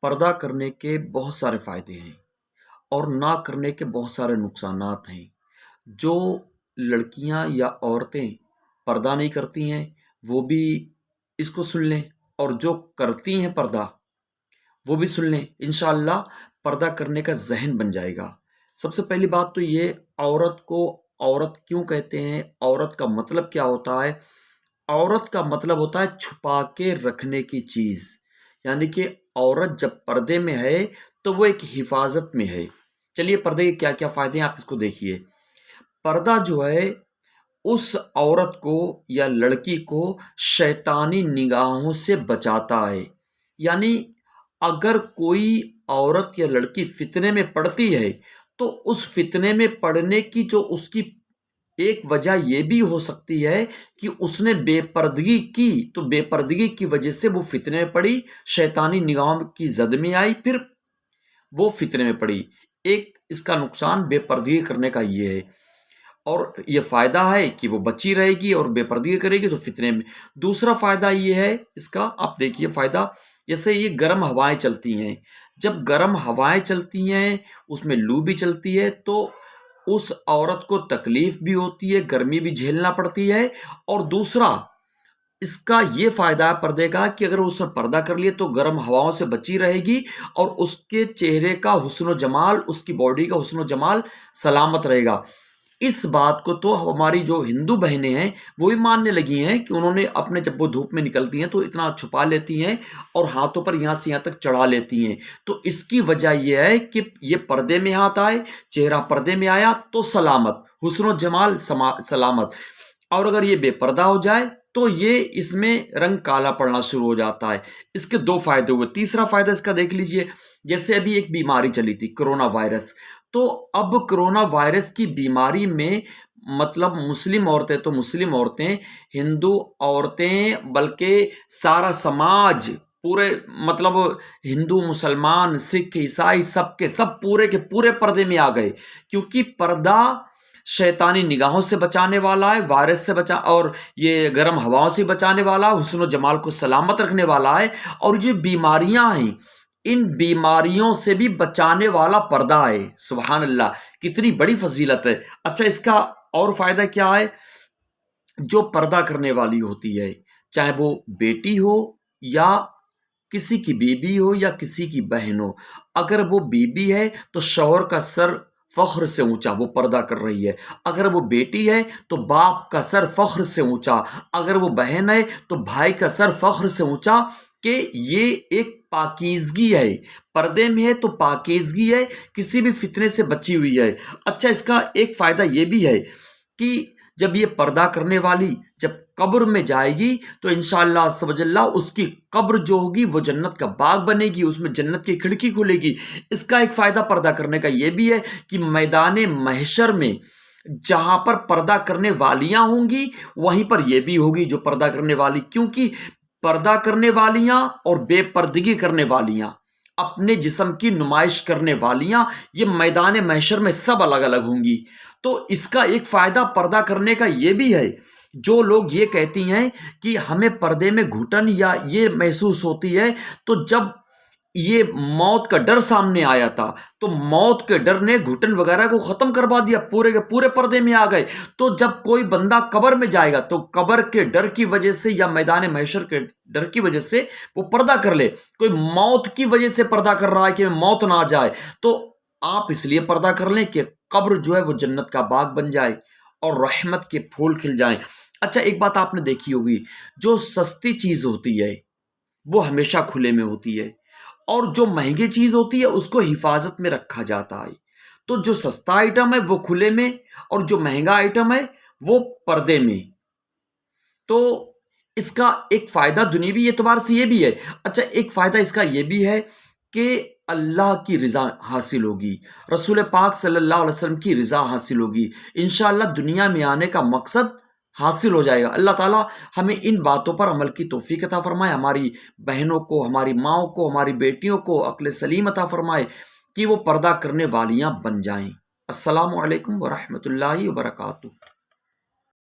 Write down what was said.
پردہ کرنے کے بہت سارے فائدے ہیں اور نہ کرنے کے بہت سارے نقصانات ہیں۔ جو لڑکیاں یا عورتیں پردہ نہیں کرتی ہیں وہ بھی اس کو سن لیں، اور جو کرتی ہیں پردہ وہ بھی سن لیں، انشاءاللہ پردہ کرنے کا ذہن بن جائے گا۔ سب سے پہلی بات تو یہ، عورت کو عورت کیوں کہتے ہیں، عورت کا مطلب کیا ہوتا ہے؟ عورت کا مطلب ہوتا ہے چھپا کے رکھنے کی چیز، یعنی کہ عورت جب پردے میں ہے تو وہ ایک حفاظت میں ہے۔ چلیے پردے کے کیا کیا فائدے ہیں آپ اس کو دیکھیے۔ پردہ جو ہے اس عورت کو یا لڑکی کو شیطانی نگاہوں سے بچاتا ہے، یعنی اگر کوئی عورت یا لڑکی فتنے میں پڑتی ہے تو اس فتنے میں پڑنے کی جو اس کی ایک وجہ یہ بھی ہو سکتی ہے کہ اس نے بے پردگی کی، تو بے پردگی کی وجہ سے وہ فتنے میں پڑی، شیطانی نگاہوں کی زد میں آئی، پھر وہ فتنے میں پڑی۔ ایک اس کا نقصان بے پردگی کرنے کا یہ ہے، اور یہ فائدہ ہے کہ وہ بچی رہے گی اور بے پردگی کرے گی تو فتنے میں۔ دوسرا فائدہ یہ ہے اس کا، آپ دیکھیے فائدہ، جیسے یہ گرم ہوائیں چلتی ہیں، جب گرم ہوائیں چلتی ہیں اس میں لو بھی چلتی ہے تو اس عورت کو تکلیف بھی ہوتی ہے، گرمی بھی جھیلنا پڑتی ہے۔ اور دوسرا اس کا یہ فائدہ ہے پردے کا کہ اگر اس نے پردہ کر لیا تو گرم ہواؤں سے بچی رہے گی، اور اس کے چہرے کا حسن و جمال، اس کی باڈی کا حسن و جمال سلامت رہے گا۔ اس بات کو تو ہماری جو ہندو بہنیں ہیں وہ بھی ماننے لگی ہیں کہ انہوں نے اپنے، جب وہ دھوپ میں نکلتی ہیں تو اتنا چھپا لیتی ہیں اور ہاتھوں پر یہاں سے یہاں تک چڑھا لیتی ہیں، تو اس کی وجہ یہ ہے کہ یہ پردے میں ہاتھ آئے، چہرہ پردے میں آیا تو سلامت، حسن و جمال سلامت۔ اور اگر یہ بے پردہ ہو جائے تو یہ اس میں رنگ کالا پڑنا شروع ہو جاتا ہے۔ اس کے دو فائدے ہوئے۔ تیسرا فائدہ اس کا دیکھ لیجئے، جیسے ابھی ایک بیماری چلی تھی کرونا وائرس، تو اب کرونا وائرس کی بیماری میں مطلب مسلم عورتیں تو مسلم عورتیں، ہندو عورتیں، بلکہ سارا سماج، پورے مطلب ہندو، مسلمان، سکھ، عیسائی، سب کے سب پورے کے پورے پردے میں آ گئے، کیونکہ پردہ شیطانی نگاہوں سے بچانے والا ہے، وائرس سے بچا، اور یہ گرم ہواؤں سے بچانے والا، حسن و جمال کو سلامت رکھنے والا ہے، اور جو بیماریاں ہیں ان بیماریوں سے بھی بچانے والا پردہ ہے۔ سبحان اللہ، کتنی بڑی فضیلت ہے۔ اچھا، اس کا اور فائدہ کیا ہے؟ جو پردہ کرنے والی ہوتی ہے، چاہے وہ بیٹی ہو یا کسی کی بیوی ہو یا کسی کی بہن ہو، اگر وہ بیوی ہے تو شوہر کا سر فخر سے اونچا، وہ پردہ کر رہی ہے۔ اگر وہ بیٹی ہے تو باپ کا سر فخر سے اونچا، اگر وہ بہن ہے تو بھائی کا سر فخر سے اونچا، کہ یہ ایک پاکیزگی ہے، پردے میں ہے تو پاکیزگی ہے، کسی بھی فتنے سے بچی ہوئی ہے۔ اچھا، اس کا ایک فائدہ یہ بھی ہے کہ جب یہ پردہ کرنے والی جب قبر میں جائے گی تو انشاءاللہ عز و جل اس کی قبر جو ہوگی وہ جنت کا باغ بنے گی، اس میں جنت کی کھڑکی کھلے گی۔ اس کا ایک فائدہ پردہ کرنے کا یہ بھی ہے کہ میدان محشر میں جہاں پر پردہ کرنے والیاں ہوں گی وہیں پر یہ بھی ہوگی جو پردہ کرنے والی، کیونکہ پردہ کرنے والیاں اور بے پردگی کرنے والیاں، اپنے جسم کی نمائش کرنے والیاں، یہ میدان محشر میں سب الگ الگ ہوں گی۔ تو اس کا ایک فائدہ پردہ کرنے کا یہ بھی ہے، جو لوگ یہ کہتی ہیں کہ ہمیں پردے میں گھٹن یا یہ محسوس ہوتی ہے، تو جب یہ موت کا ڈر سامنے آیا تھا تو موت کے ڈر نے گھٹن وغیرہ کو ختم کروا دیا، پورے کے پورے پردے میں آ گئے۔ تو جب کوئی بندہ قبر میں جائے گا تو قبر کے ڈر کی وجہ سے یا میدان محشر کے ڈر کی وجہ سے وہ پردہ کر لے۔ کوئی موت کی وجہ سے پردہ کر رہا ہے کہ موت نہ آ جائے، تو آپ اس لیے پردہ کر لیں کہ قبر جو ہے وہ جنت کا باغ بن جائے اور رحمت کے پھول کھل جائیں۔ اچھا، ایک بات آپ نے دیکھی ہوگی، جو سستی چیز ہوتی ہے وہ ہمیشہ کھلے میں ہوتی ہے، اور جو مہنگی چیز ہوتی ہے اس کو حفاظت میں رکھا جاتا ہے۔ تو جو سستا آئٹم ہے وہ کھلے میں، اور جو مہنگا آئٹم ہے وہ پردے میں۔ تو اس کا ایک فائدہ دنیوی اعتبار سے یہ بھی ہے۔ اچھا، ایک فائدہ اس کا یہ بھی ہے کہ اللہ کی رضا حاصل ہوگی، رسول پاک صلی اللہ علیہ وسلم کی رضا حاصل ہوگی، انشاءاللہ دنیا میں آنے کا مقصد حاصل ہو جائے گا۔ اللہ تعالیٰ ہمیں ان باتوں پر عمل کی توفیق عطا فرمائے، ہماری بہنوں کو، ہماری ماؤں کو، ہماری بیٹیوں کو عقل سلیم عطا فرمائے کہ وہ پردہ کرنے والیاں بن جائیں۔ السلام علیکم ورحمۃ اللہ وبرکاتہ۔